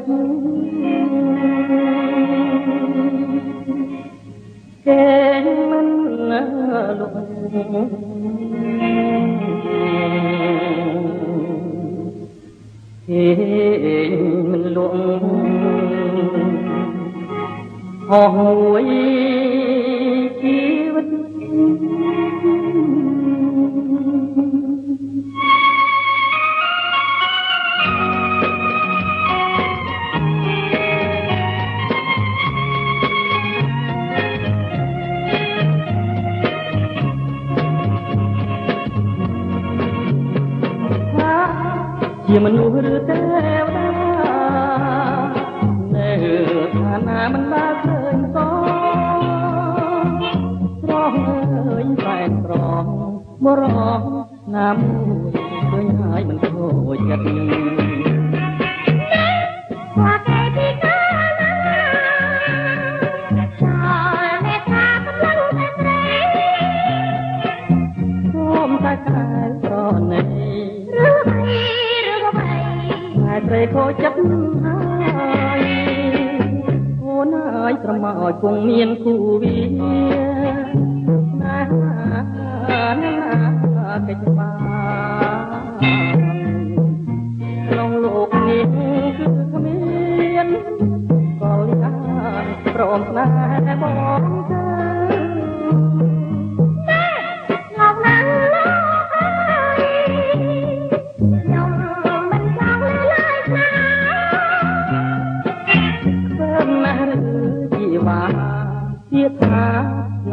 គេមិនលុបគេមិនលក់ហោះមួយជីវិតជាមនុស្សឬទេវតានៅឋានៈមិនបានឃើញសស្រស់អើយសែនស្រស់បរោះណាមួយឃើញហើយមិនខូចចិត្តថាគេពីកាលណាចោលមេថាកំឡុងតែស្រីសូមតែកែប្រណីត្រីខូចចិត្តហើយអូនអើយត្រមោចគង់មានគូវាណាកិច្ចបាក្នុងលោកនេះគឺគ្មានក៏លិអានព្រមស្នេហ៍បងទៅជាថា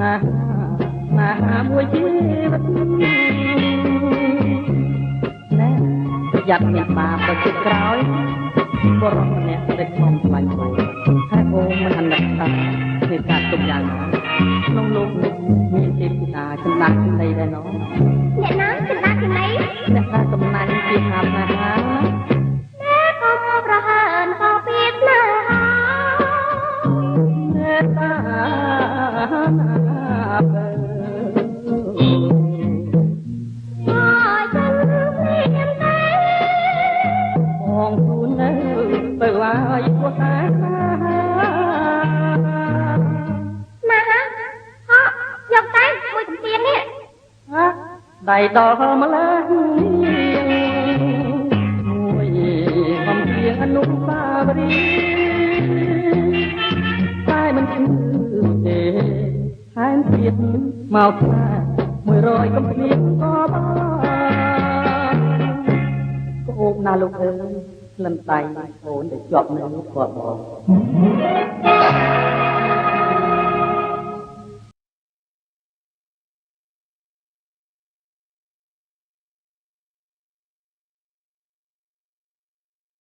ណាមួយជីវិតណែប្រយ័ត្នមានបាបទៅជិតក្រោយបរិម្នាក់ដែលខំខ្លាញ់អូនហើយអូនមិនអាណិតតានៃការទុកយ៉ាងណាក្នុងលោកនេះមានទេពធីតាចំណាស់ទីណីដែរណោះអ្នកណាចំណាស់ទីណីអ្នកណាកំណាញ់ជាថាណាតែកុំប្រហើនក៏ពីស្នេហាតាបងគូនៅទៅហើយពោះតែណាហ៎យកតែមួយកំទៀននេះដៃដល់ម្លេះមួយកំទៀនអនុស្សាវរីយ៍តែមិនឈឺទេហើយទៀតមកថា100កំព្រៀងក៏បានអូបណាលោកអើយក្លិនដៃអូនដែលជាប់នៅគាត់បង